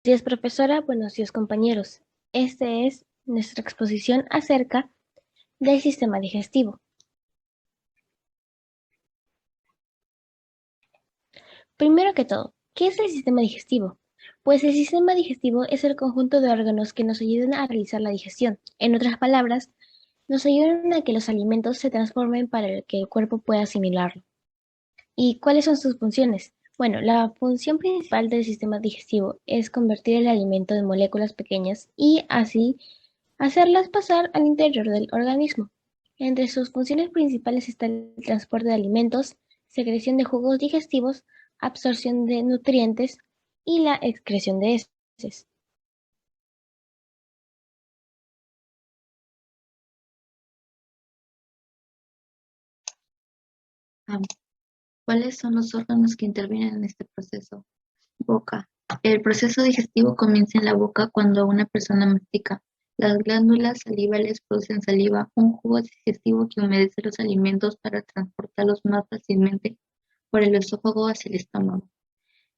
Días, profesora. Buenos días, compañeros. Esta es nuestra exposición acerca del sistema digestivo. Primero que todo, ¿qué es el sistema digestivo? Pues el sistema digestivo es el conjunto de órganos que nos ayudan a realizar la digestión. En otras palabras, nos ayudan a que los alimentos se transformen para que el cuerpo pueda asimilarlo. ¿Y cuáles son sus funciones? Bueno, la función principal del sistema digestivo es convertir el alimento en moléculas pequeñas y así hacerlas pasar al interior del organismo. Entre sus funciones principales está el transporte de alimentos, secreción de jugos digestivos, absorción de nutrientes y la excreción de heces. Ah, ¿Cuáles son los órganos que intervienen en este proceso? Boca. El proceso digestivo comienza en la boca cuando una persona mastica. Las glándulas salivales producen saliva, un jugo digestivo que humedece los alimentos para transportarlos más fácilmente por el esófago hacia el estómago.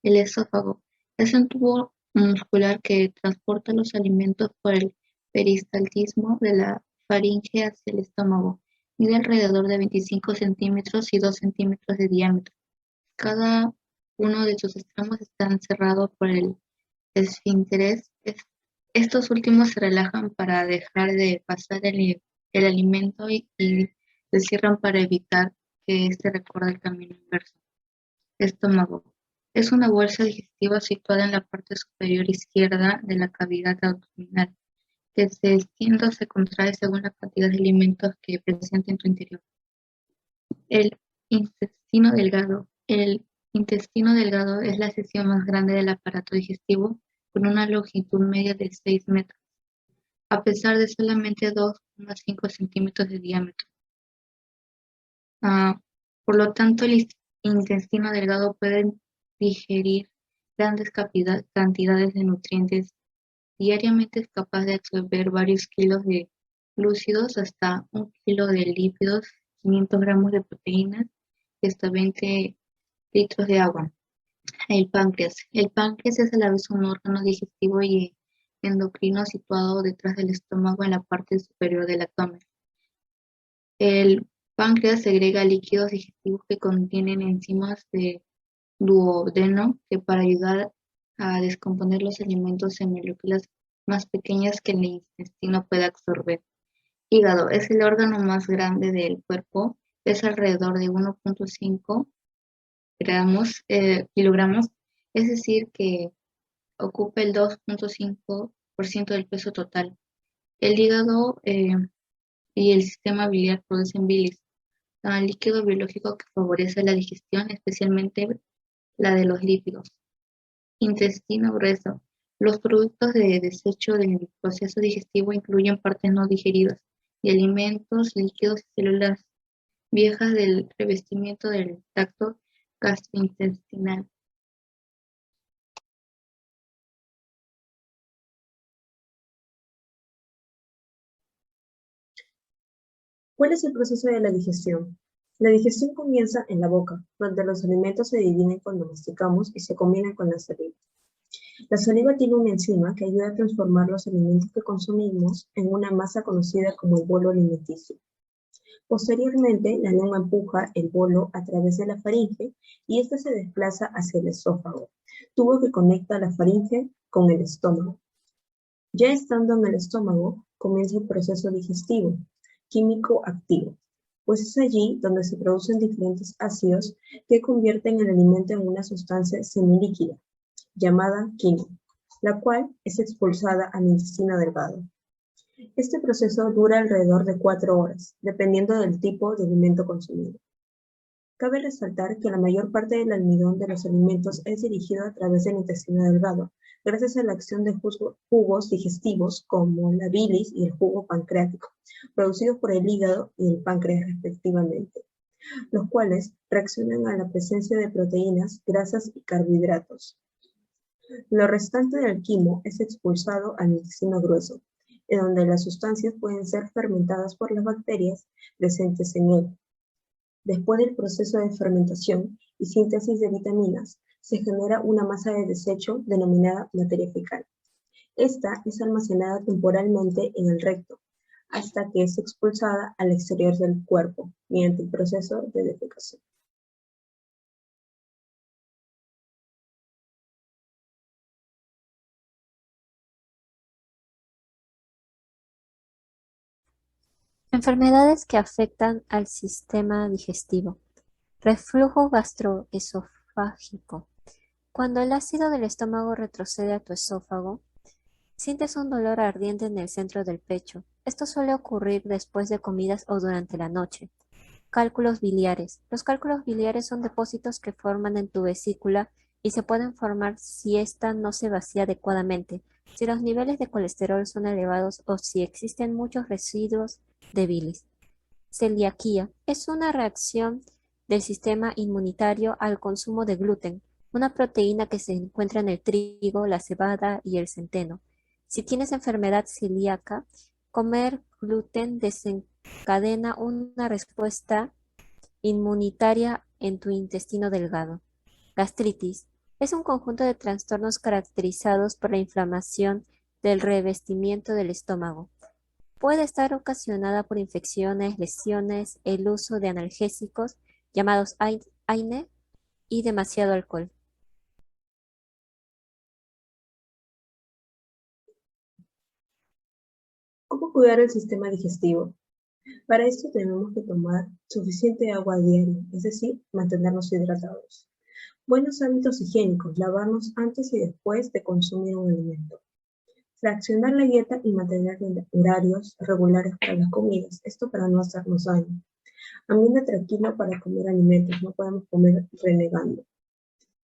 El esófago es un tubo muscular que transporta los alimentos por el peristaltismo de la faringe hacia el estómago. Mide alrededor de 25 centímetros y 2 centímetros de diámetro. Cada uno de sus extremos está cerrado por el esfínteres. Estos últimos se relajan para dejar de pasar el alimento y se cierran para evitar que éste recorra el camino inverso. Estómago. Es una bolsa digestiva situada en la parte superior izquierda de la cavidad abdominal, que se extiende o se contrae según la cantidad de alimentos que presenta en tu interior. El intestino delgado. El intestino delgado es la sección más grande del aparato digestivo, con una longitud media de 6 metros, a pesar de solamente 2,5 centímetros de diámetro. Por lo tanto, el intestino delgado puede digerir grandes cantidades de nutrientes. Diariamente es capaz de absorber varios kilos de glúcidos, hasta 1 kilo de lípidos, 500 gramos de proteínas y hasta 20 litros de agua. El páncreas. El páncreas es a la vez un órgano digestivo y endocrino situado detrás del estómago en la parte superior del abdomen. El páncreas segrega líquidos digestivos que contienen enzimas de duodeno que para ayudar a descomponer los alimentos en moléculas más pequeñas que el intestino puede absorber. Hígado es el órgano más grande del cuerpo, pesa alrededor de 1,5 kilogramos, es decir, que ocupa el 2,5% del peso total. El hígado y el sistema biliar producen bilis, líquido biológico que favorece la digestión, especialmente la de los lípidos. Intestino grueso. Los productos de desecho del proceso digestivo incluyen partes no digeridas y alimentos, líquidos y células viejas del revestimiento del tracto gastrointestinal. ¿Cuál es el proceso de la digestión? La digestión comienza en la boca, donde los alimentos se dividen cuando masticamos y se combinan con la saliva. La saliva tiene una enzima que ayuda a transformar los alimentos que consumimos en una masa conocida como el bolo alimenticio. Posteriormente, la lengua empuja el bolo a través de la faringe y éste se desplaza hacia el esófago, tubo que conecta la faringe con el estómago. Ya estando en el estómago, comienza el proceso digestivo, químico activo, pues es allí donde se producen diferentes ácidos que convierten el alimento en una sustancia semilíquida, llamada quimo, la cual es expulsada al intestino delgado. Este proceso dura alrededor de 4 horas, dependiendo del tipo de alimento consumido. Cabe resaltar que la mayor parte del almidón de los alimentos es dirigido a través del intestino delgado, gracias a la acción de jugos digestivos como la bilis y el jugo pancreático, producidos por el hígado y el páncreas respectivamente, los cuales reaccionan a la presencia de proteínas, grasas y carbohidratos. Lo restante del quimo es expulsado al intestino grueso, en donde las sustancias pueden ser fermentadas por las bacterias presentes en él. Después del proceso de fermentación y síntesis de vitaminas, se genera una masa de desecho denominada materia fecal. Esta es almacenada temporalmente en el recto, hasta que es expulsada al exterior del cuerpo, mediante el proceso de defecación. Enfermedades que afectan al sistema digestivo. Reflujo gastroesofágico. Cuando el ácido del estómago retrocede a tu esófago, sientes un dolor ardiente en el centro del pecho. Esto suele ocurrir después de comidas o durante la noche. Cálculos biliares. Los cálculos biliares son depósitos que forman en tu vesícula y se pueden formar si ésta no se vacía adecuadamente, si los niveles de colesterol son elevados o si existen muchos residuos de bilis. Celiaquía es una reacción del sistema inmunitario al consumo de gluten, una proteína que se encuentra en el trigo, la cebada y el centeno. Si tienes enfermedad celíaca, comer gluten desencadena una respuesta inmunitaria en tu intestino delgado. Gastritis es un conjunto de trastornos caracterizados por la inflamación del revestimiento del estómago. Puede estar ocasionada por infecciones, lesiones, el uso de analgésicos llamados AINE y demasiado alcohol. ¿Cómo cuidar el sistema digestivo? Para esto tenemos que tomar suficiente agua diaria, es decir, mantenernos hidratados. Buenos hábitos higiénicos, lavarnos antes y después de consumir un alimento. Fraccionar la dieta y mantener horarios regulares para las comidas, esto para no hacernos daño. Ambiente tranquilo para comer alimentos, no podemos comer renegando.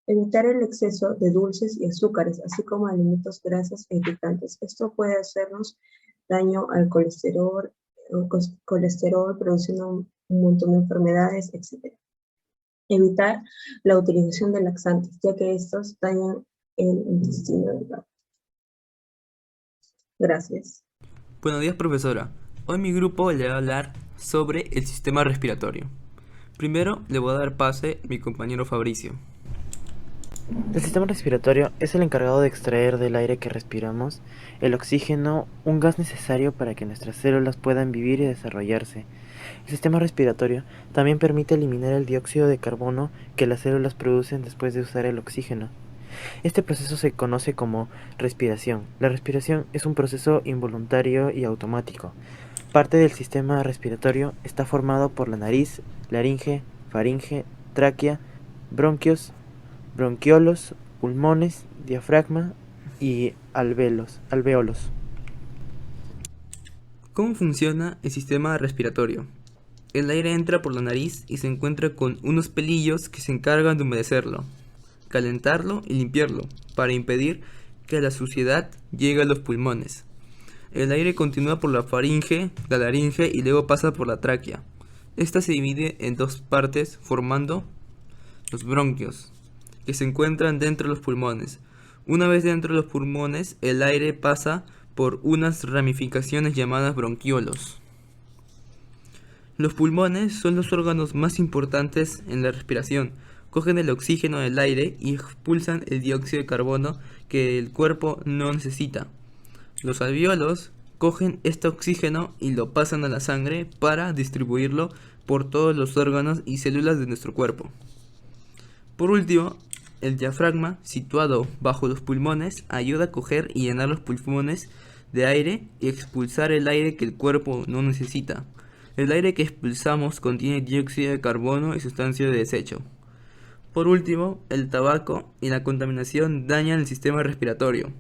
Evitar el exceso de dulces y azúcares, así como alimentos grasas e picantes. Esto puede hacernos daño al colesterol, produciendo un montón de enfermedades, etc. Evitar la utilización de laxantes, ya que estos dañan el intestino delgado. Gracias. Buenos días, profesora. Hoy mi grupo le va a hablar sobre el sistema respiratorio. Primero le voy a dar pase a mi compañero Fabricio. El sistema respiratorio es el encargado de extraer del aire que respiramos el oxígeno, un gas necesario para que nuestras células puedan vivir y desarrollarse. El sistema respiratorio también permite eliminar el dióxido de carbono que las células producen después de usar el oxígeno. Este proceso se conoce como respiración. La respiración es un proceso involuntario y automático. Parte del sistema respiratorio está formado por la nariz, laringe, faringe, tráquea, bronquios, bronquiolos, pulmones, diafragma y alvéolos. ¿Cómo funciona el sistema respiratorio? El aire entra por la nariz y se encuentra con unos pelillos que se encargan de humedecerlo, calentarlo y limpiarlo, para impedir que la suciedad llegue a los pulmones. El aire continúa por la faringe, la laringe y luego pasa por la tráquea. Esta se divide en dos partes formando los bronquios, que se encuentran dentro de los pulmones. Una vez dentro de los pulmones, el aire pasa por unas ramificaciones llamadas bronquiolos. Los pulmones son los órganos más importantes en la respiración. Cogen el oxígeno del aire y expulsan el dióxido de carbono que el cuerpo no necesita. Los alvéolos cogen este oxígeno y lo pasan a la sangre para distribuirlo por todos los órganos y células de nuestro cuerpo. Por último, el diafragma, situado bajo los pulmones, ayuda a coger y llenar los pulmones de aire y expulsar el aire que el cuerpo no necesita. El aire que expulsamos contiene dióxido de carbono y sustancias de desecho. Por último, el tabaco y la contaminación dañan el sistema respiratorio,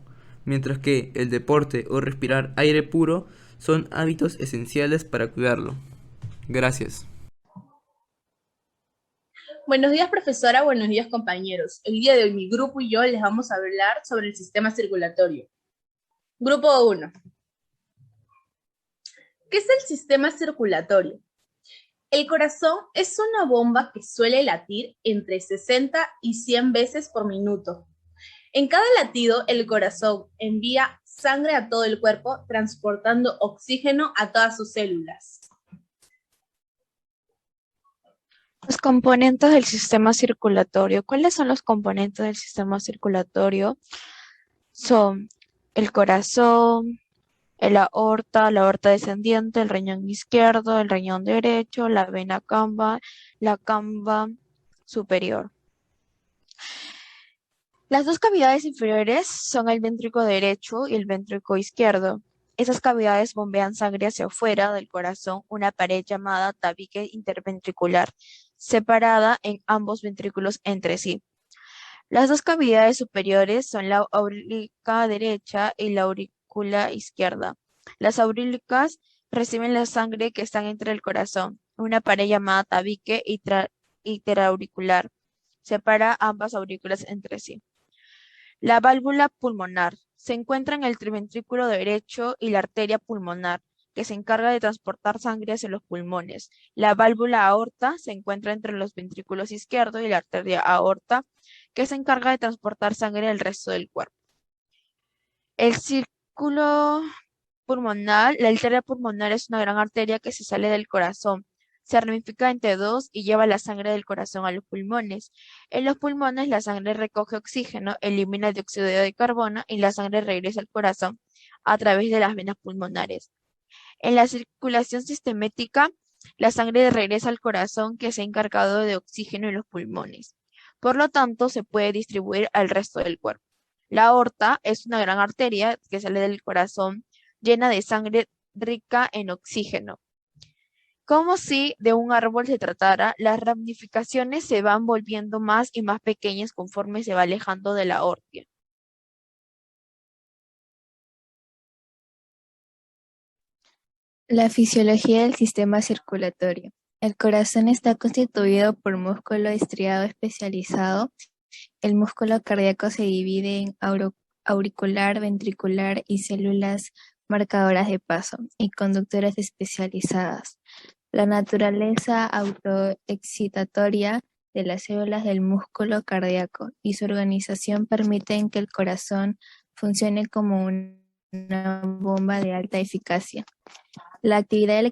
mientras que el deporte o respirar aire puro son hábitos esenciales para cuidarlo. Gracias. Buenos días, profesora. Buenos días, compañeros. El día de hoy mi grupo y yo les vamos a hablar sobre el sistema circulatorio. Grupo 1. ¿Qué es el sistema circulatorio? El corazón es una bomba que suele latir entre 60 y 100 veces por minuto. En cada latido, el corazón envía sangre a todo el cuerpo, transportando oxígeno a todas sus células. Los componentes del sistema circulatorio. ¿Cuáles son los componentes del sistema circulatorio? Son el corazón, la aorta descendiente, el riñón izquierdo, el riñón derecho, la vena cava, la cava superior. Las dos cavidades inferiores son el ventrículo derecho y el ventrículo izquierdo. Esas cavidades bombean sangre hacia afuera del corazón, una pared llamada tabique interventricular, separada en ambos ventrículos entre sí. Las dos cavidades superiores son la aurícula derecha y la aurícula izquierda. Las aurículas reciben la sangre que está entre el corazón, una pared llamada tabique interauricular, separa ambas aurículas entre sí. La válvula pulmonar se encuentra en el ventrículo derecho y la arteria pulmonar, que se encarga de transportar sangre hacia los pulmones. La válvula aorta se encuentra entre los ventrículos izquierdo y la arteria aorta, que se encarga de transportar sangre al resto del cuerpo. El círculo pulmonar, la arteria pulmonar es una gran arteria que se sale del corazón. Se ramifica entre dos y lleva la sangre del corazón a los pulmones. En los pulmones la sangre recoge oxígeno, elimina el dióxido de carbono y la sangre regresa al corazón a través de las venas pulmonares. En la circulación sistemática, la sangre regresa al corazón que se ha encargado de oxígeno en los pulmones. Por lo tanto, se puede distribuir al resto del cuerpo. La aorta es una gran arteria que sale del corazón llena de sangre rica en oxígeno. Como si de un árbol se tratara, las ramificaciones se van volviendo más y más pequeñas conforme se va alejando de la aorta. La fisiología del sistema circulatorio. El corazón está constituido por músculo estriado especializado. El músculo cardíaco se divide en auricular, ventricular y células marcadoras de paso y conductoras especializadas. La naturaleza autoexcitatoria de las células del músculo cardíaco y su organización permiten que el corazón funcione como una bomba de alta eficacia. La actividad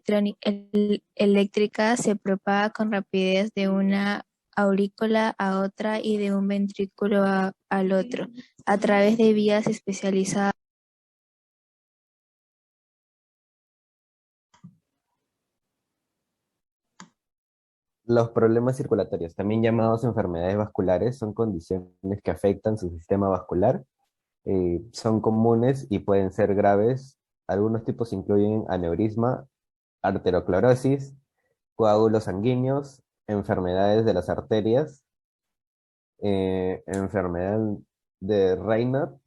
eléctrica se propaga con rapidez de una aurícula a otra y de un ventrículo al otro, a través de vías especializadas. Los problemas circulatorios, también llamados enfermedades vasculares, son condiciones que afectan su sistema vascular. Son comunes y pueden ser graves. Algunos tipos incluyen aneurisma, arteriosclerosis, coágulos sanguíneos, enfermedades de las arterias, enfermedad de Raynaud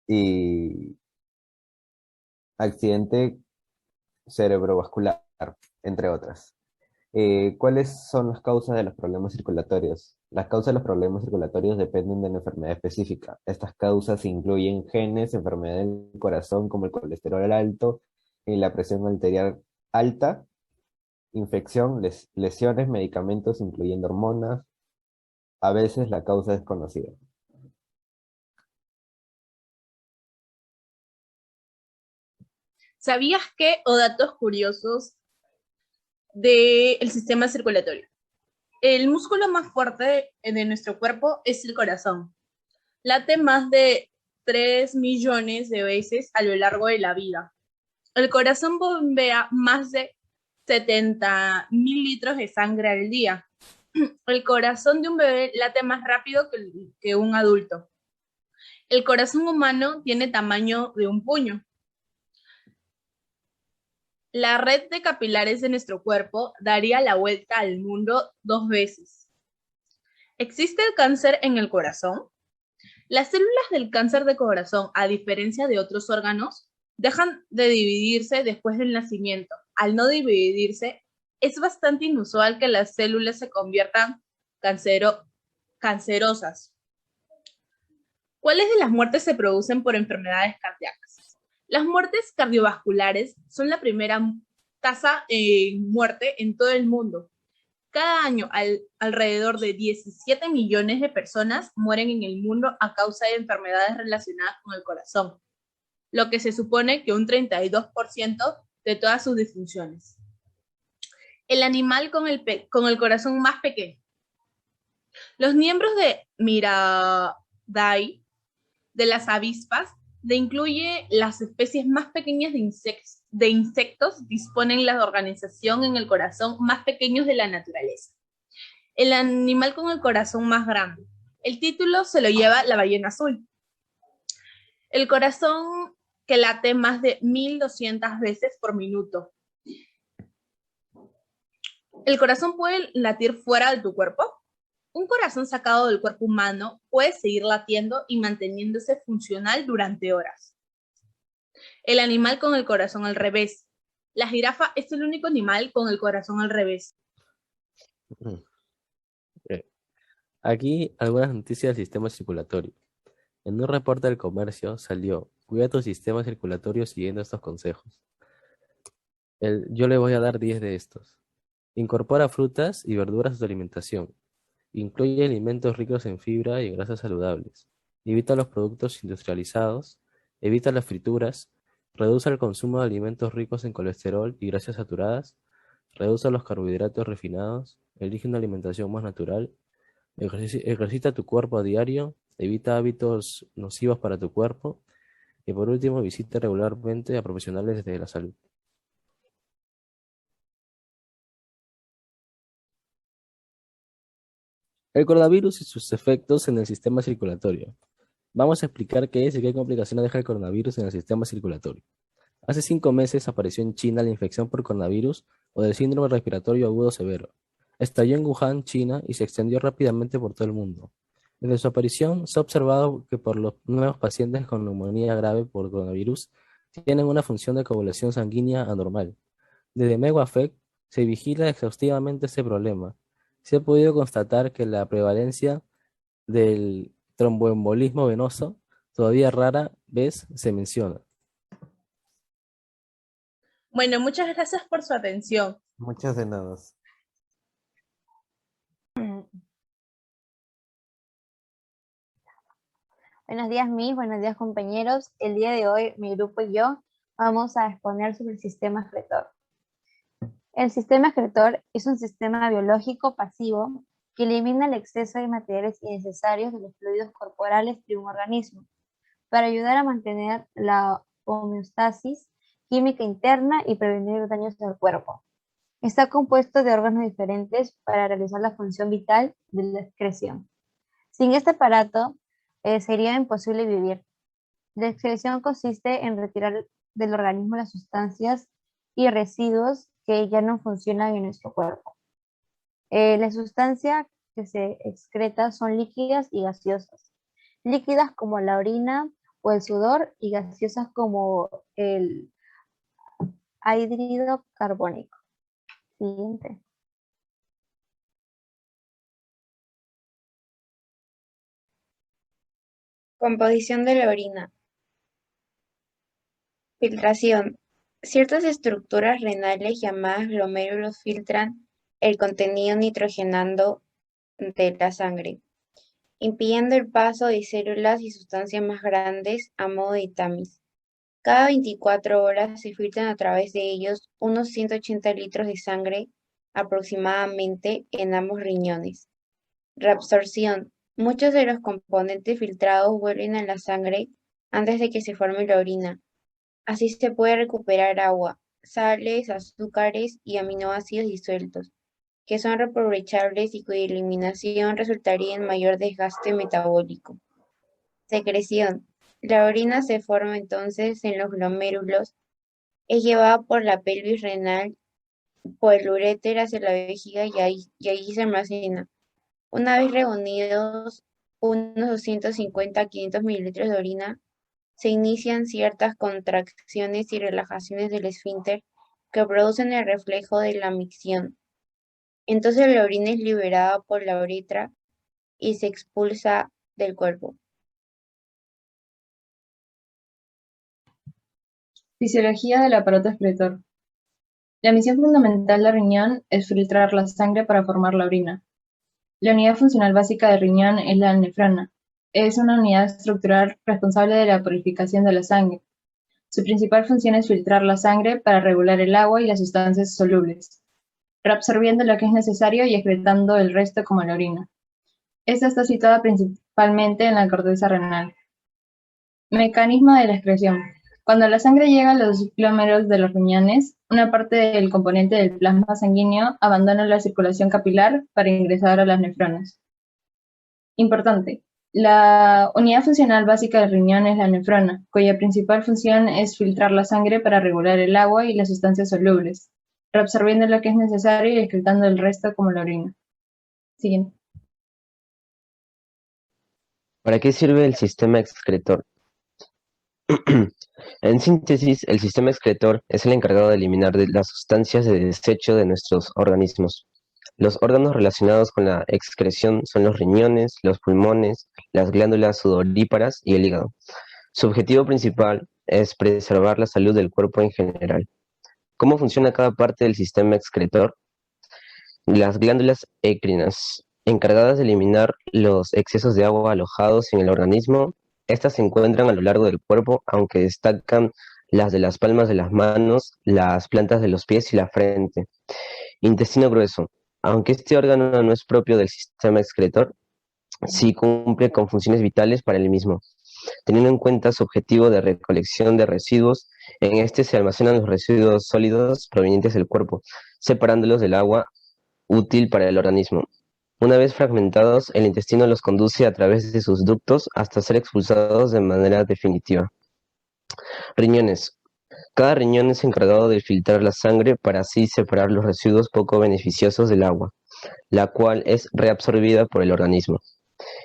y accidente cerebrovascular, entre otras. ¿Cuáles son las causas de los problemas circulatorios? Las causas de los problemas circulatorios dependen de la enfermedad específica. Estas causas incluyen genes, enfermedad del corazón como el colesterol alto, la presión arterial alta, infección, lesiones, medicamentos incluyendo hormonas. A veces la causa es desconocida. ¿Sabías qué? O datos curiosos del sistema circulatorio. El músculo más fuerte de nuestro cuerpo es el corazón. Late más de 3 millones de veces a lo largo de la vida. El corazón bombea más de 70.000 litros de sangre al día. El corazón de un bebé late más rápido que un adulto. El corazón humano tiene tamaño de un puño. La red de capilares de nuestro cuerpo daría la vuelta al mundo 2 veces. ¿Existe el cáncer en el corazón? Las células del cáncer de corazón, a diferencia de otros órganos, dejan de dividirse después del nacimiento. Al no dividirse, es bastante inusual que las células se conviertan cancerosas. ¿Cuáles de las muertes se producen por enfermedades cardíacas? Las muertes cardiovasculares son la primera tasa de muerte en todo el mundo. Cada año, alrededor de 17 millones de personas mueren en el mundo a causa de enfermedades relacionadas con el corazón, lo que se supone que un 32% de todas sus disfunciones. El animal con el corazón más pequeño. Los miembros de Miradae, de las avispas, incluye las especies más pequeñas de insectos, disponen la organización en el corazón más pequeños de la naturaleza. El animal con el corazón más grande. El título se lo lleva la ballena azul. El corazón que late más de 1200 veces por minuto. ¿El corazón puede latir fuera de tu cuerpo? Un corazón sacado del cuerpo humano puede seguir latiendo y manteniéndose funcional durante horas. El animal con el corazón al revés. La jirafa es el único animal con el corazón al revés. Aquí algunas noticias del sistema circulatorio. En un reporte del comercio salió: cuida tu sistema circulatorio siguiendo estos consejos. Yo le voy a dar 10 de estos. Incorpora frutas y verduras a tu alimentación. Incluye alimentos ricos en fibra y grasas saludables. Evita los productos industrializados. Evita las frituras. Reduce el consumo de alimentos ricos en colesterol y grasas saturadas. Reduce los carbohidratos refinados. Elige una alimentación más natural. Ejercita tu cuerpo a diario. Evita hábitos nocivos para tu cuerpo. Y por último, visita regularmente a profesionales de la salud. El coronavirus y sus efectos en el sistema circulatorio. Vamos a explicar qué es y qué complicaciones deja el coronavirus en el sistema circulatorio. Hace 5 meses apareció en China la infección por coronavirus o del síndrome respiratorio agudo severo. Estalló en Wuhan, China, y se extendió rápidamente por todo el mundo. Desde su aparición, se ha observado que por los nuevos pacientes con neumonía grave por coronavirus tienen una función de coagulación sanguínea anormal. Desde MEGAFEC se vigila exhaustivamente este problema. Se ha podido constatar que la prevalencia del tromboembolismo venoso todavía rara vez se menciona. Bueno, muchas gracias por su atención. Muchas de nada. Buenos días, Miss. Buenos días, compañeros. El día de hoy, mi grupo y yo vamos a exponer sobre el sistema excretor. El sistema excretor es un sistema biológico pasivo que elimina el exceso de materiales innecesarios de los fluidos corporales de un organismo para ayudar a mantener la homeostasis química interna y prevenir daños al cuerpo. Está compuesto de órganos diferentes para realizar la función vital de la excreción. Sin este aparato, sería imposible vivir. La excreción consiste en retirar del organismo las sustancias y residuos que ya no funcionan en nuestro cuerpo. Las sustancias que se excretan son líquidas y gaseosas. Líquidas como la orina o el sudor y gaseosas como el anhídrido carbónico. Siguiente. Composición de la orina. Filtración. Ciertas estructuras renales llamadas glomérulos filtran el contenido nitrogenado de la sangre, impidiendo el paso de células y sustancias más grandes a modo de tamiz. Cada 24 horas se filtran a través de ellos unos 180 litros de sangre aproximadamente en ambos riñones. Reabsorción. Muchos de los componentes filtrados vuelven a la sangre antes de que se forme la orina. Así se puede recuperar agua, sales, azúcares y aminoácidos disueltos, que son reaprovechables y cuya eliminación resultaría en mayor desgaste metabólico. Secreción. La orina se forma entonces en los glomérulos, es llevada por la pelvis renal, por el uréter hacia la vejiga y allí se almacena. Una vez reunidos unos 250 a 500 mililitros de orina, se inician ciertas contracciones y relajaciones del esfínter que producen el reflejo de la micción. Entonces la orina es liberada por la uretra y se expulsa del cuerpo. Fisiología del aparato excretor. La misión fundamental del riñón es filtrar la sangre para formar la orina. La unidad funcional básica del riñón es la nefrona. Es una unidad estructural responsable de la purificación de la sangre. Su principal función es filtrar la sangre para regular el agua y las sustancias solubles. reabsorbiendo lo que es necesario y excretando el resto como la orina. Esta está situada principalmente en la corteza renal. Mecanismo de la excreción. Cuando la sangre llega a los glómerulos de los riñones, una parte del componente del plasma sanguíneo abandona la circulación capilar para ingresar a las nefronas. Importante. La unidad funcional básica del riñón es la nefrona, cuya principal función es filtrar la sangre para regular el agua y las sustancias solubles, reabsorbiendo lo que es necesario y excretando el resto como la orina. Siguiente. ¿Para qué sirve el sistema excretor? En síntesis, el sistema excretor es el encargado de eliminar las sustancias de desecho de nuestros organismos. Los órganos relacionados con la excreción son los riñones, los pulmones, las glándulas sudoríparas y el hígado. Su objetivo principal es preservar la salud del cuerpo en general. ¿Cómo funciona cada parte del sistema excretor? Las glándulas endocrinas, encargadas de eliminar los excesos de agua alojados en el organismo. Estas se encuentran a lo largo del cuerpo, aunque destacan las de las palmas de las manos, las plantas de los pies y la frente. Intestino grueso. Aunque este órgano no es propio del sistema excretor, sí cumple con funciones vitales para el mismo. Teniendo en cuenta su objetivo de recolección de residuos, en este se almacenan los residuos sólidos provenientes del cuerpo, separándolos del agua útil para el organismo. Una vez fragmentados, el intestino los conduce a través de sus ductos hasta ser expulsados de manera definitiva. Riñones. Cada riñón es encargado de filtrar la sangre para así separar los residuos poco beneficiosos del agua, la cual es reabsorbida por el organismo.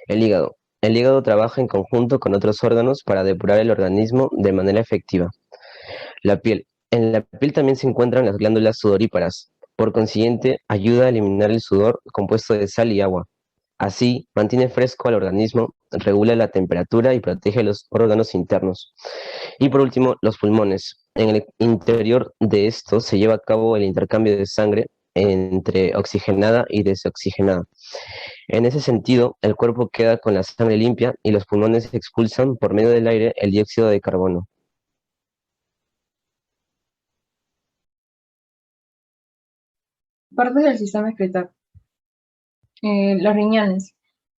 El hígado. El hígado trabaja en conjunto con otros órganos para depurar el organismo de manera efectiva. La piel. En la piel también se encuentran las glándulas sudoríparas. Por consiguiente, ayuda a eliminar el sudor compuesto de sal y agua. Así, mantiene fresco al organismo, regula la temperatura y protege los órganos internos. Y por último, los pulmones. En el interior de estos se lleva a cabo el intercambio de sangre entre oxigenada y desoxigenada. En ese sentido, el cuerpo queda con la sangre limpia y los pulmones expulsan por medio del aire el dióxido de carbono. Partes del sistema excretor. Los riñones.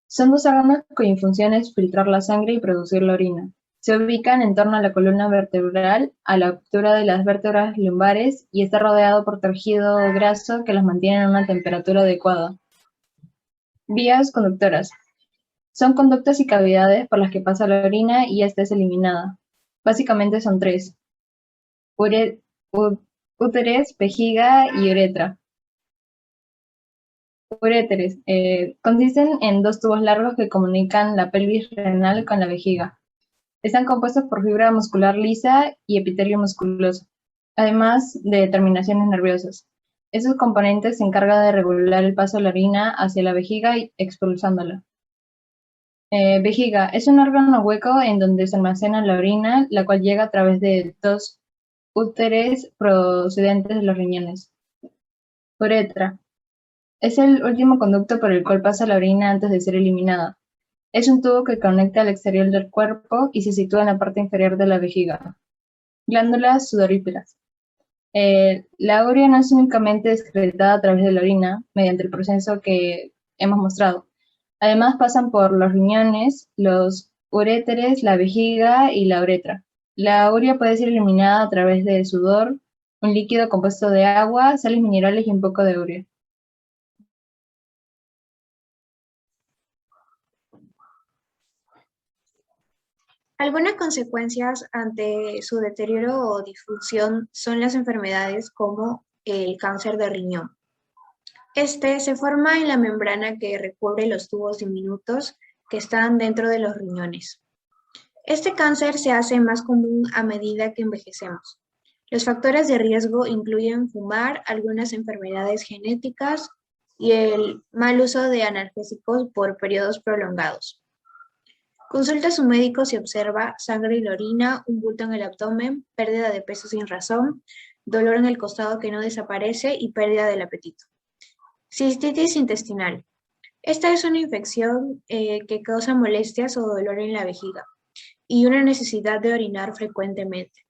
Son dos órganos cuya función es filtrar la sangre y producir la orina. Se ubican en torno a la columna vertebral, a la altura de las vértebras lumbares y está rodeado por tejido graso que los mantiene en una temperatura adecuada. Vías conductoras. Son conductas y cavidades por las que pasa la orina y esta es eliminada. Básicamente son tres: úteres, vejiga y uretra. Uréteres. Consisten en dos tubos largos que comunican la pelvis renal con la vejiga. Están compuestos por fibra muscular lisa y epitelio musculoso, además de terminaciones nerviosas. Esos componentes se encargan de regular el paso de la orina hacia la vejiga y expulsándola. Vejiga es un órgano hueco en donde se almacena la orina, la cual llega a través de dos úteres procedentes de los riñones. Uretra. Es el último conducto por el cual pasa la orina antes de ser eliminada. Es un tubo que conecta al exterior del cuerpo y se sitúa en la parte inferior de la vejiga. Glándulas sudoríparas. La urea no es únicamente excretada a través de la orina, mediante el proceso que hemos mostrado. Además pasan por los riñones, los uréteres, la vejiga y la uretra. La urea puede ser eliminada a través de sudor, un líquido compuesto de agua, sales minerales y un poco de urea. Algunas consecuencias ante su deterioro o disfunción son las enfermedades como el cáncer de riñón. Este se forma en la membrana que recubre los tubos diminutos que están dentro de los riñones. Este cáncer se hace más común a medida que envejecemos. Los factores de riesgo incluyen fumar, algunas enfermedades genéticas y el mal uso de analgésicos por periodos prolongados. Consulta a su médico si observa sangre en la orina, un bulto en el abdomen, pérdida de peso sin razón, dolor en el costado que no desaparece y pérdida del apetito. Cistitis intestinal. Esta es una infección que causa molestias o dolor en la vejiga y una necesidad de orinar frecuentemente.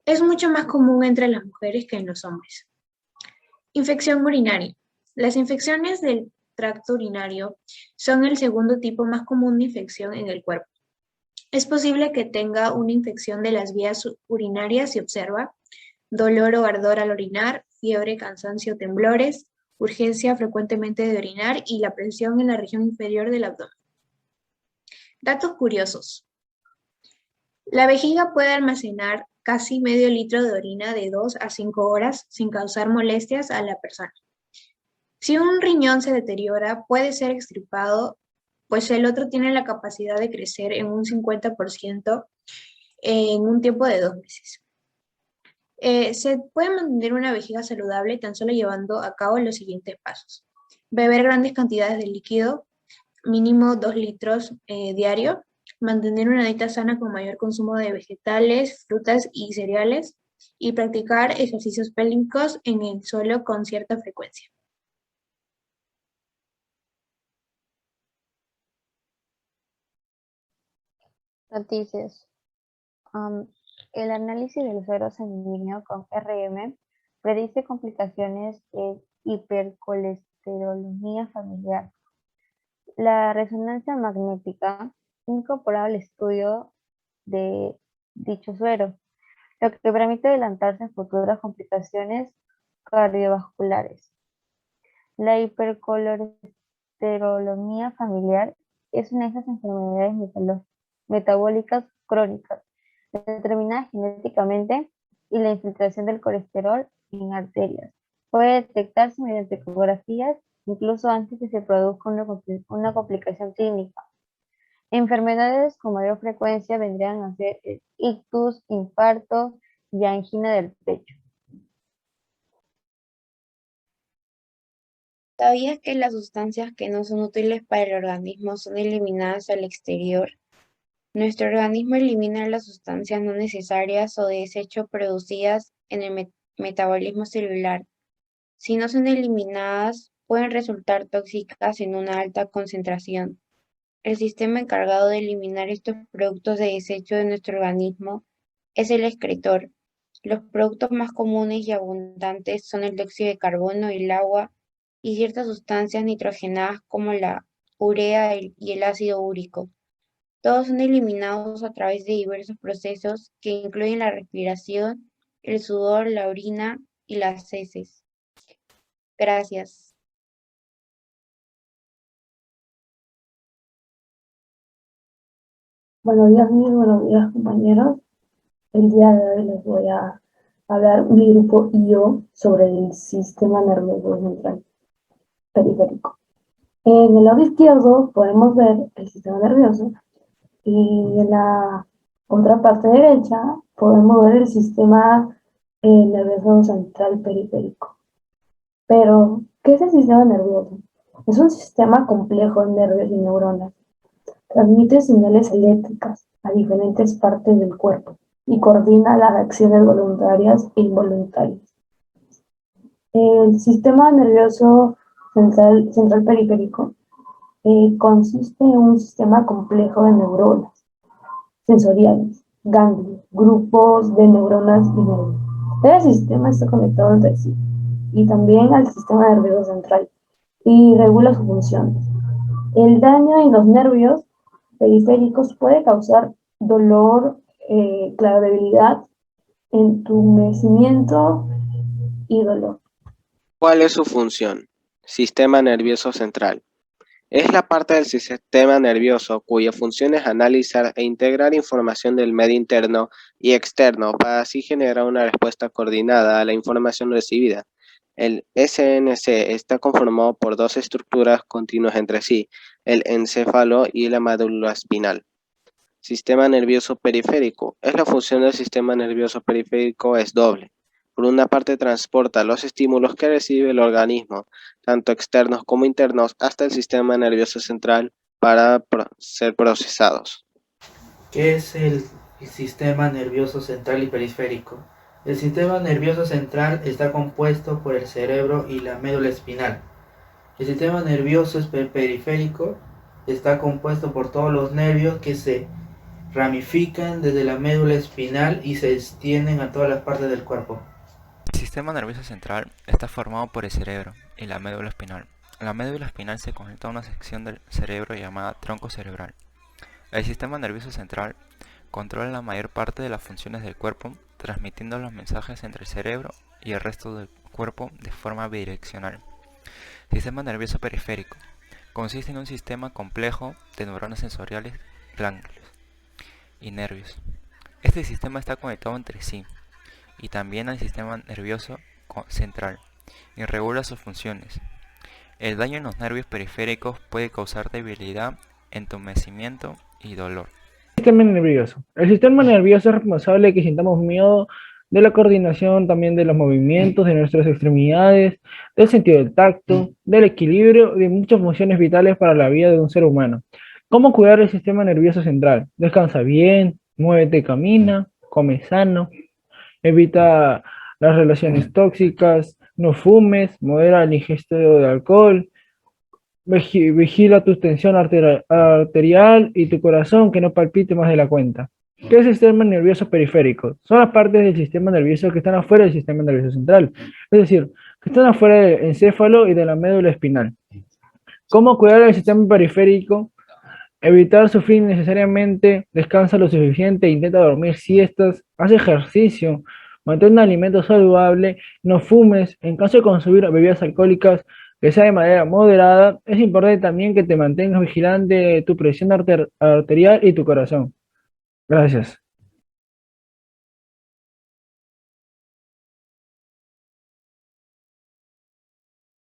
Es mucho más común entre las mujeres que en los hombres. Infección urinaria. Las infecciones del tracto urinario son el segundo tipo más común de infección en el cuerpo. Es posible que tenga una infección de las vías urinarias si observa dolor o ardor al orinar, fiebre, cansancio, temblores, urgencia frecuentemente de orinar y la presión en la región inferior del abdomen. Datos curiosos. La vejiga puede almacenar casi medio litro de orina de 2 a 5 horas sin causar molestias a la persona. Si un riñón se deteriora, puede ser extirpado, pues el otro tiene la capacidad de crecer en un 50% en un tiempo de 2 meses. Se puede mantener una vejiga saludable tan solo llevando a cabo los siguientes pasos. Beber grandes cantidades de líquido, mínimo 2 litros diario. Mantener una dieta sana con mayor consumo de vegetales, frutas y cereales. Y practicar ejercicios pélvicos en el suelo con cierta frecuencia. Noticias. El análisis del suero sanguíneo con RM predice complicaciones de hipercolesterolemia familiar. La resonancia magnética incorpora al estudio de dicho suero, lo que permite adelantarse a futuras complicaciones cardiovasculares. La hipercolesterolemia familiar es una de esas enfermedades metabólicas crónicas determinadas genéticamente y la infiltración del colesterol en arterias puede detectarse mediante ecografías incluso antes de que se produzca una complicación clínica. Enfermedades con mayor frecuencia vendrían a ser el ictus, infarto y angina del pecho. ¿Sabías que las sustancias que no son útiles para el organismo son eliminadas al exterior? Nuestro organismo elimina las sustancias no necesarias o de desecho producidas en el metabolismo celular. Si no son eliminadas, pueden resultar tóxicas en una alta concentración. El sistema encargado de eliminar estos productos de desecho de nuestro organismo es el excretor. Los productos más comunes y abundantes son el dióxido de carbono, el agua y ciertas sustancias nitrogenadas como la urea y el ácido úrico. Todos son eliminados a través de diversos procesos que incluyen la respiración, el sudor, la orina y las heces. Gracias. Buenos días, buenos días, compañeros. El día de hoy les voy a hablar mi grupo y yo sobre el sistema nervioso central periférico. En el lado izquierdo podemos ver el sistema nervioso y en la otra parte derecha podemos ver el sistema nervioso central periférico. Pero, ¿qué es el sistema nervioso? Es un sistema complejo de nervios y neuronas. Transmite señales eléctricas a diferentes partes del cuerpo y coordina las acciones voluntarias e involuntarias. El sistema nervioso central periférico consiste en un sistema complejo de neuronas sensoriales, ganglios, grupos de neuronas y nervios. Este sistema está conectado entre sí y también al sistema nervioso central y regula sus funciones. El daño en los nervios periféricos puede causar dolor, debilidad, entumecimiento y dolor. ¿Cuál es su función? Sistema nervioso central. Es la parte del sistema nervioso cuya función es analizar e integrar información del medio interno y externo para así generar una respuesta coordinada a la información recibida. El SNC está conformado por dos estructuras continuas entre sí, el encéfalo y la médula espinal. Sistema nervioso periférico. La función del sistema nervioso periférico es doble. Por una parte transporta los estímulos que recibe el organismo, tanto externos como internos, hasta el sistema nervioso central para ser procesados. ¿Qué es el sistema nervioso central y periférico? El sistema nervioso central está compuesto por el cerebro y la médula espinal. El sistema nervioso periférico está compuesto por todos los nervios que se ramifican desde la médula espinal y se extienden a todas las partes del cuerpo. El sistema nervioso central está formado por el cerebro y la médula espinal. La médula espinal se conecta a una sección del cerebro llamada tronco cerebral. El sistema nervioso central controla la mayor parte de las funciones del cuerpo, transmitiendo los mensajes entre el cerebro y el resto del cuerpo de forma bidireccional. Sistema nervioso periférico. Consiste en un sistema complejo de neuronas sensoriales, ganglios y nervios. Este sistema está conectado entre sí y también al sistema nervioso central y regula sus funciones. El daño en los nervios periféricos puede causar debilidad, entumecimiento y dolor. Sistema nervioso. El sistema nervioso es responsable de que sintamos miedo, de la coordinación, también de los movimientos, de nuestras extremidades, del sentido del tacto, del equilibrio y de muchas funciones vitales para la vida de un ser humano. ¿Cómo cuidar el sistema nervioso central? Descansa bien, muévete y camina, come sano, evita las relaciones tóxicas, no fumes, modera el ingesto de alcohol, vigila tu tensión arterial y tu corazón que no palpite más de la cuenta. ¿Qué es el sistema nervioso periférico? Son las partes del sistema nervioso que están afuera del sistema nervioso central, es decir, que están afuera del encéfalo y de la médula espinal. ¿Cómo cuidar el sistema periférico? Evitar sufrir innecesariamente, descansa lo suficiente, intenta dormir siestas, haz ejercicio, mantén un alimento saludable, no fumes, en caso de consumir bebidas alcohólicas, que sea de manera moderada. Es importante también que te mantengas vigilante de tu presión arterial y tu corazón. Gracias.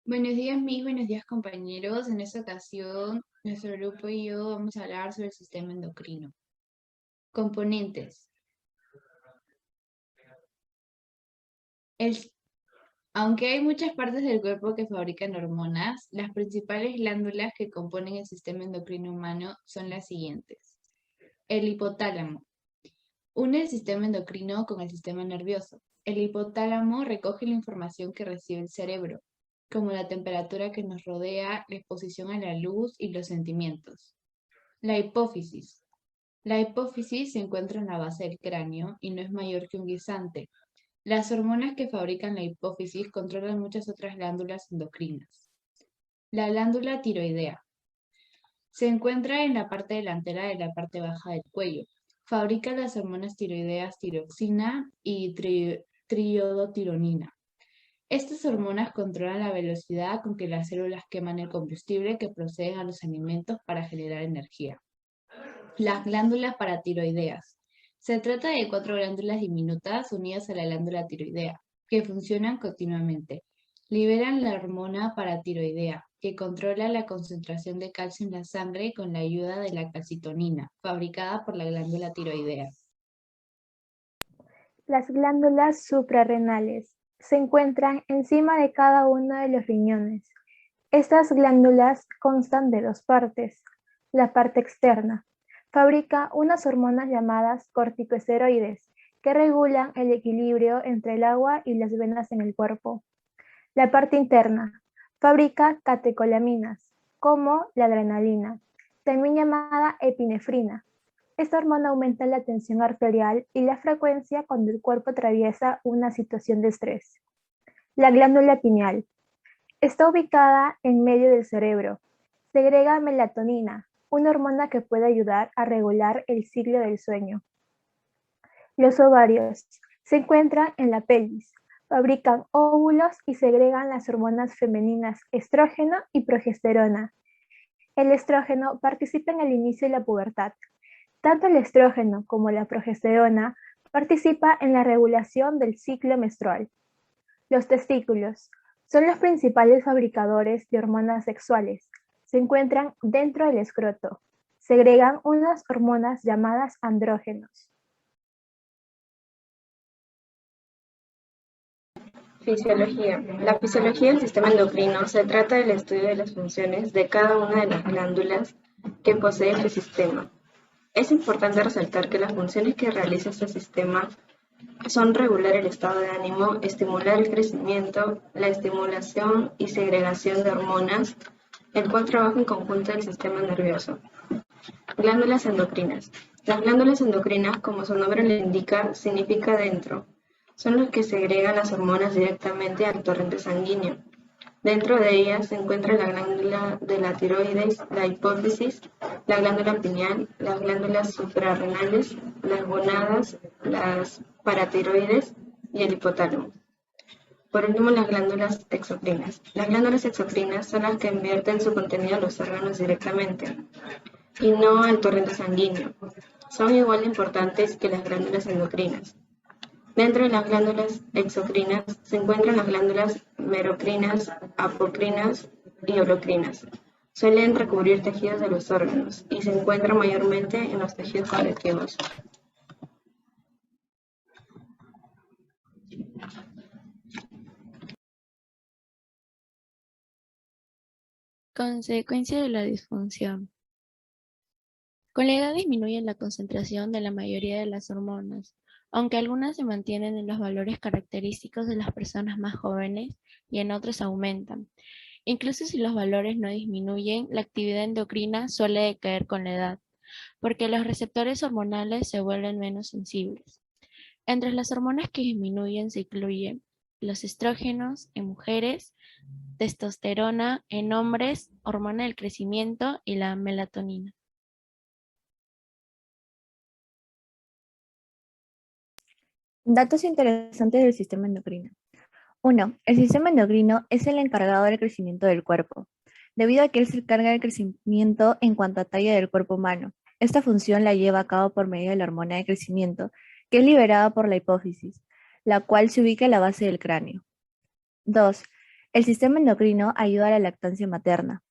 Buenos días, buenos días, compañeros. En esta ocasión, nuestro grupo y yo vamos a hablar sobre el sistema endocrino. Componentes. Aunque hay muchas partes del cuerpo que fabrican hormonas, las principales glándulas que componen el sistema endocrino humano son las siguientes. El hipotálamo. Une el sistema endocrino con el sistema nervioso. El hipotálamo recoge la información que recibe el cerebro, como la temperatura que nos rodea, la exposición a la luz y los sentimientos. La hipófisis. La hipófisis se encuentra en la base del cráneo y no es mayor que un guisante. Las hormonas que fabrican la hipófisis controlan muchas otras glándulas endocrinas. La glándula tiroidea. Se encuentra en la parte delantera de la parte baja del cuello. Fabrica las hormonas tiroideas tiroxina y triodotironina. Estas hormonas controlan la velocidad con que las células queman el combustible que proceden a los alimentos para generar energía. Las glándulas paratiroideas. Se trata de 4 glándulas diminutas unidas a la glándula tiroidea, que funcionan continuamente. Liberan la hormona paratiroidea, que controla la concentración de calcio en la sangre con la ayuda de la calcitonina, fabricada por la glándula tiroidea. Las glándulas suprarrenales se encuentran encima de cada uno de los riñones. Estas glándulas constan de 2 partes. La parte externa fabrica unas hormonas llamadas corticosteroides que regulan el equilibrio entre el agua y las venas en el cuerpo. La parte interna fabrica catecolaminas, como la adrenalina, también llamada epinefrina. Esta hormona aumenta la tensión arterial y la frecuencia cuando el cuerpo atraviesa una situación de estrés. La glándula pineal está ubicada en medio del cerebro. Segrega melatonina, una hormona que puede ayudar a regular el ciclo del sueño. Los ovarios se encuentran en la pelvis. Fabrican óvulos y segregan las hormonas femeninas estrógeno y progesterona. El estrógeno participa en el inicio de la pubertad. Tanto el estrógeno como la progesterona participa en la regulación del ciclo menstrual. Los testículos son los principales fabricadores de hormonas sexuales. Se encuentran dentro del escroto. Segregan unas hormonas llamadas andrógenos. Fisiología. La fisiología del sistema endocrino se trata del estudio de las funciones de cada una de las glándulas que posee este sistema. Es importante resaltar que las funciones que realiza este sistema son regular el estado de ánimo, estimular el crecimiento, la estimulación y segregación de hormonas, el cual trabaja en conjunto del sistema nervioso. Glándulas endocrinas. Las glándulas endocrinas, como su nombre le indica, significa dentro. son los que segregan las hormonas directamente al torrente sanguíneo. Dentro de ellas se encuentra la glándula de la tiroides, la hipófisis, la glándula pineal, las glándulas suprarrenales, las gonadas, las paratiroides y el hipotálamo. Por último, las glándulas exocrinas. Las glándulas exocrinas son las que envierten su contenido a los órganos directamente y no al torrente sanguíneo. Son igual de importantes que las glándulas endocrinas. Dentro de las glándulas exocrinas se encuentran las glándulas merocrinas, apocrinas y holocrinas. Suelen recubrir tejidos de los órganos y se encuentran mayormente en los tejidos conectivos. Consecuencia de la disfunción. Con la edad disminuye la concentración de la mayoría de las hormonas, aunque algunas se mantienen en los valores característicos de las personas más jóvenes y en otros aumentan. Incluso si los valores no disminuyen, la actividad endocrina suele decaer con la edad, porque los receptores hormonales se vuelven menos sensibles. Entre las hormonas que disminuyen se incluyen los estrógenos en mujeres, testosterona en hombres, hormona del crecimiento y la melatonina. Datos interesantes del sistema endocrino. 1. El sistema endocrino es el encargado del crecimiento del cuerpo, debido a que él se encarga del crecimiento en cuanto a talla del cuerpo humano. Esta función la lleva a cabo por medio de la hormona de crecimiento, que es liberada por la hipófisis, la cual se ubica en la base del cráneo. 2. El sistema endocrino ayuda a la lactancia materna.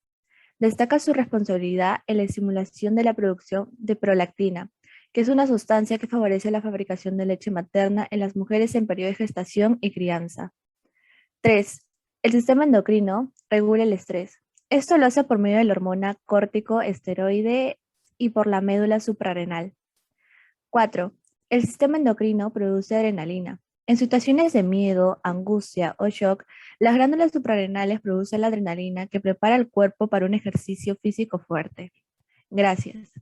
Destaca su responsabilidad en la estimulación de la producción de prolactina, que es una sustancia que favorece la fabricación de leche materna en las mujeres en periodo de gestación y crianza. 3. El sistema endocrino regula el estrés. Esto lo hace por medio de la hormona corticoesteroide y por la médula suprarrenal. 4. El sistema endocrino produce adrenalina. En situaciones de miedo, angustia o shock, las glándulas suprarrenales producen la adrenalina que prepara el cuerpo para un ejercicio físico fuerte. Gracias.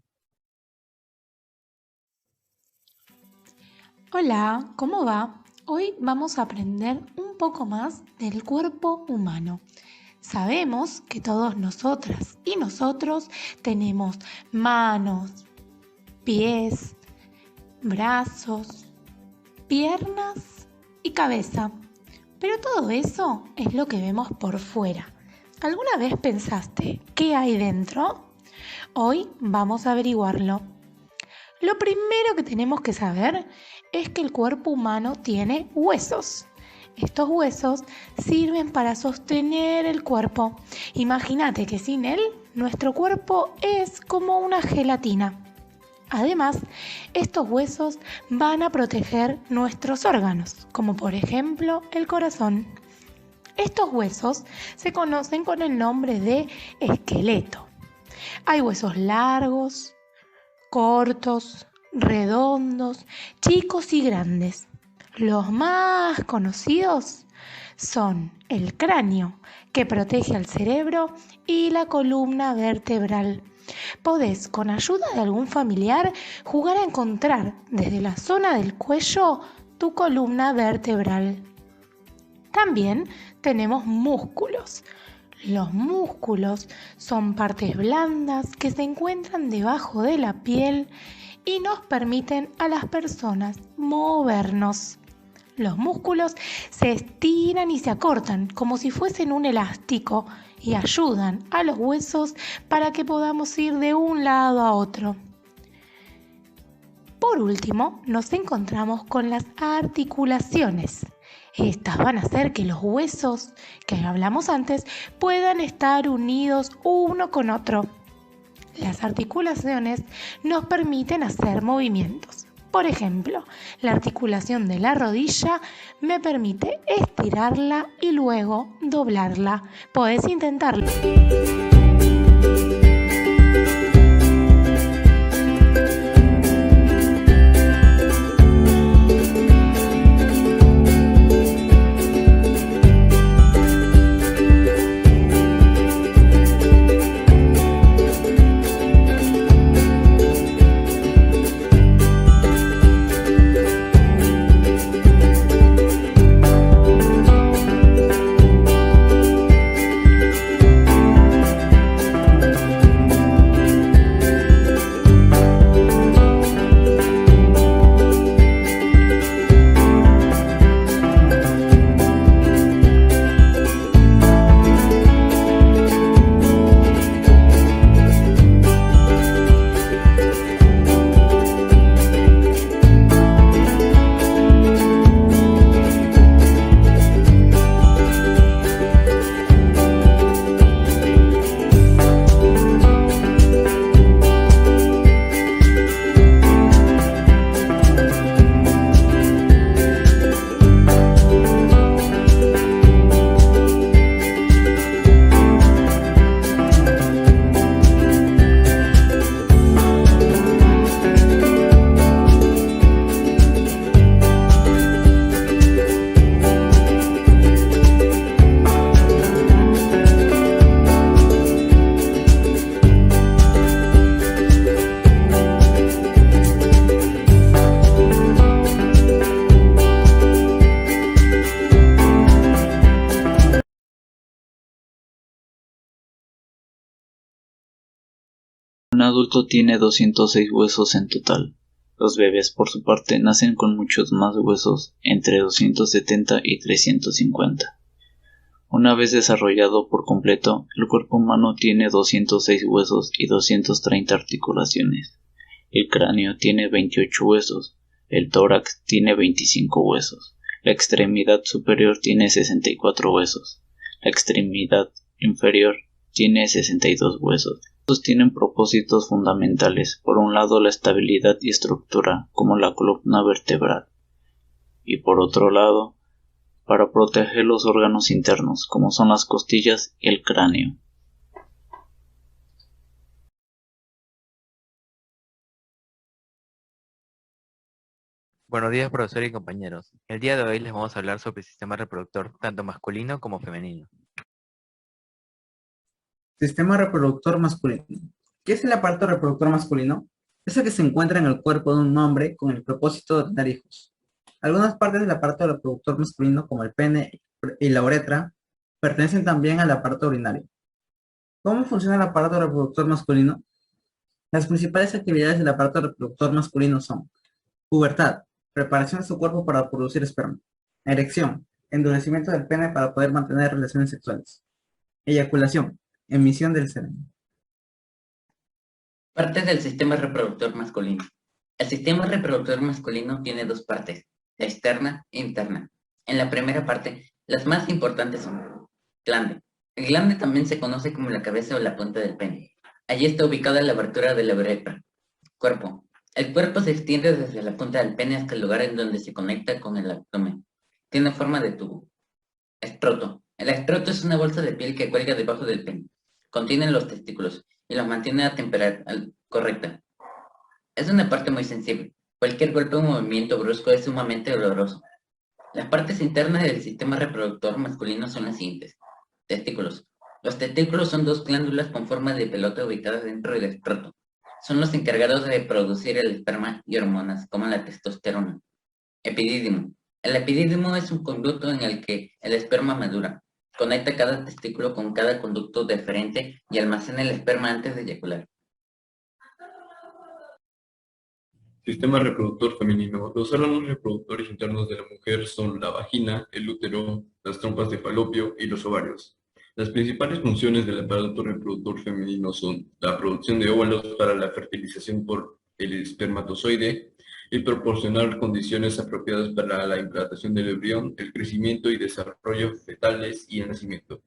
Hola, ¿cómo va? Hoy vamos a aprender un poco más del cuerpo humano. Sabemos que todos nosotras y nosotros tenemos manos, pies, brazos, piernas y cabeza. Pero todo eso es lo que vemos por fuera. ¿Alguna vez pensaste qué hay dentro? Hoy vamos a averiguarlo. Lo primero que tenemos que saber es que el cuerpo humano tiene huesos. Estos huesos sirven para sostener el cuerpo. Imagínate que sin él, nuestro cuerpo es como una gelatina. Además, estos huesos van a proteger nuestros órganos, como por ejemplo el corazón. Estos huesos se conocen con el nombre de esqueleto. Hay huesos largos, cortos, redondos, chicos y grandes. Los más conocidos son el cráneo, que protege al cerebro, y la columna vertebral. Podés, con ayuda de algún familiar, jugar a encontrar desde la zona del cuello tu columna vertebral. También tenemos músculos. Los músculos son partes blandas que se encuentran debajo de la piel y nos permiten a las personas movernos. Los músculos se estiran y se acortan como si fuesen un elástico y ayudan a los huesos para que podamos ir de un lado a otro. Por último, nos encontramos con las articulaciones. Estas van a hacer que los huesos que hablamos antes puedan estar unidos uno con otro. Las articulaciones nos permiten hacer movimientos. Por ejemplo, la articulación de la rodilla me permite estirarla y luego doblarla. Podés intentarlo. Un adulto tiene 206 huesos en total. Los bebés, por su parte, nacen con muchos más huesos, entre 270 y 350. Una vez desarrollado por completo, el cuerpo humano tiene 206 huesos y 230 articulaciones. El cráneo tiene 28 huesos, el tórax tiene 25 huesos, la extremidad superior tiene 64 huesos, la extremidad inferior tiene 62 huesos. Estos tienen propósitos fundamentales, por un lado la estabilidad y estructura, como la columna vertebral, y por otro lado, para proteger los órganos internos, como son las costillas y el cráneo. Buenos días, profesor y compañeros. El día de hoy les vamos a hablar sobre el sistema reproductor, tanto masculino como femenino. Sistema reproductor masculino. ¿Qué es el aparato reproductor masculino? Es el que se encuentra en el cuerpo de un hombre con el propósito de tener hijos. Algunas partes del aparato reproductor masculino, como el pene y la uretra, pertenecen también al aparato urinario. ¿Cómo funciona el aparato reproductor masculino? Las principales actividades del aparato reproductor masculino son: pubertad, preparación de su cuerpo para producir esperma; erección, endurecimiento del pene para poder mantener relaciones sexuales; eyaculación, emisión del semen. Partes del sistema reproductor masculino. El sistema reproductor masculino tiene dos partes, la externa e interna. En la primera parte, las más importantes son glande. El glande también se conoce como la cabeza o la punta del pene. Allí está ubicada la abertura de la uretra. Cuerpo. El cuerpo se extiende desde la punta del pene hasta el lugar en donde se conecta con el abdomen. Tiene forma de tubo. Escroto. El escroto es una bolsa de piel que cuelga debajo del pene. Contiene los testículos y los mantiene a temperatura correcta. Es una parte muy sensible. Cualquier golpe o movimiento brusco es sumamente doloroso. Las partes internas del sistema reproductor masculino son las siguientes. Testículos. Los testículos son dos glándulas con forma de pelota ubicadas dentro del escroto. Son los encargados de producir el esperma y hormonas, como la testosterona. Epidídimo. El epidídimo es un conducto en el que el esperma madura. Conecta cada testículo con cada conducto deferente y almacena el esperma antes de eyacular. Sistema reproductor femenino. Los órganos reproductores internos de la mujer son la vagina, el útero, las trompas de falopio y los ovarios. Las principales funciones del aparato reproductor femenino son la producción de óvulos para la fertilización por el espermatozoide y proporcionar condiciones apropiadas para la implantación del embrión, el crecimiento y desarrollo fetales y el nacimiento.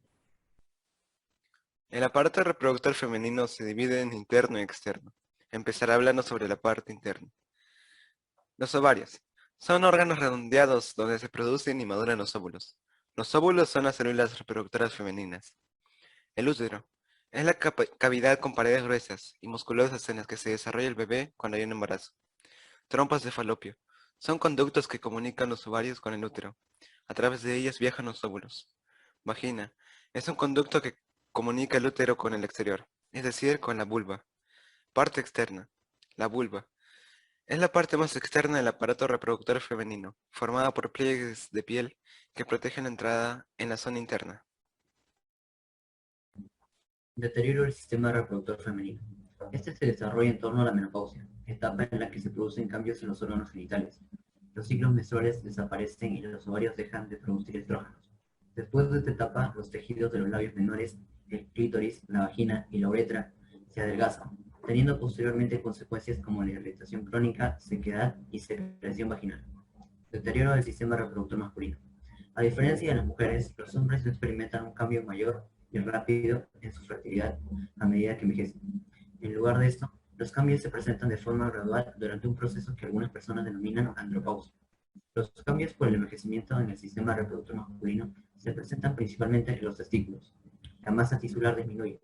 El aparato reproductor femenino se divide en interno y externo. Empezaré hablando sobre la parte interna. Los ovarios son órganos redondeados donde se producen y maduran los óvulos. Los óvulos son las células reproductoras femeninas. El útero es la cavidad con paredes gruesas y musculosas en las que se desarrolla el bebé cuando hay un embarazo. Trompas de falopio son conductos que comunican los ovarios con el útero. A través de ellas viajan los óvulos. Vagina es un conducto que comunica el útero con el exterior, es decir, con la vulva. Parte externa. La vulva es la parte más externa del aparato reproductor femenino, formada por pliegues de piel que protegen la entrada en la zona interna. Deterioro del sistema reproductor femenino. Este se desarrolla en torno a la menopausia, etapa en la que se producen cambios en los órganos genitales. Los ciclos menstruales desaparecen y los ovarios dejan de producir estrógenos. Después de esta etapa, los tejidos de los labios menores, el clítoris, la vagina y la uretra se adelgazan, teniendo posteriormente consecuencias como la irritación crónica, sequedad y secreción vaginal. Deterioro del sistema reproductor masculino. A diferencia de las mujeres, los hombres no experimentan un cambio mayor y rápido en su fertilidad a medida que envejecen. En lugar de esto, los cambios se presentan de forma gradual durante un proceso que algunas personas denominan andropausia. Los cambios por el envejecimiento en el sistema reproductor masculino se presentan principalmente en los testículos. La masa tisular disminuye.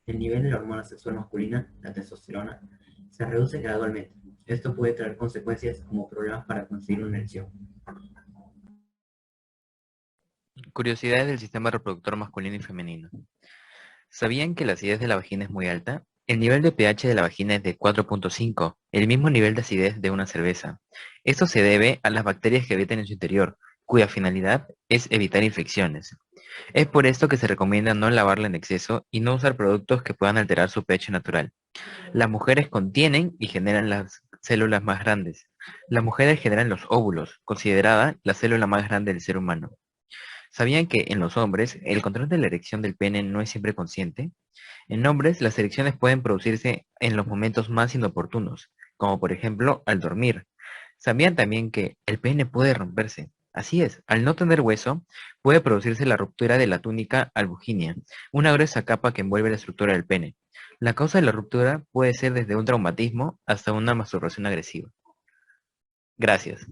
El nivel de la hormona sexual masculina, la testosterona, se reduce gradualmente. Esto puede traer consecuencias como problemas para conseguir una erección. Curiosidades del sistema reproductor masculino y femenino. ¿Sabían que la acidez de la vagina es muy alta? El nivel de pH de la vagina es de 4.5, el mismo nivel de acidez de una cerveza. Esto se debe a las bacterias que habitan en su interior, cuya finalidad es evitar infecciones. Es por esto que se recomienda no lavarla en exceso y no usar productos que puedan alterar su pH natural. Las mujeres contienen y generan las células más grandes. Las mujeres generan los óvulos, considerada la célula más grande del ser humano. ¿Sabían que en los hombres el control de la erección del pene no es siempre consciente? En hombres, las erecciones pueden producirse en los momentos más inoportunos, como por ejemplo al dormir. ¿Sabían también que el pene puede romperse? Así es, al no tener hueso, puede producirse la ruptura de la túnica albuginia, una gruesa capa que envuelve la estructura del pene. La causa de la ruptura puede ser desde un traumatismo hasta una masturbación agresiva. Gracias.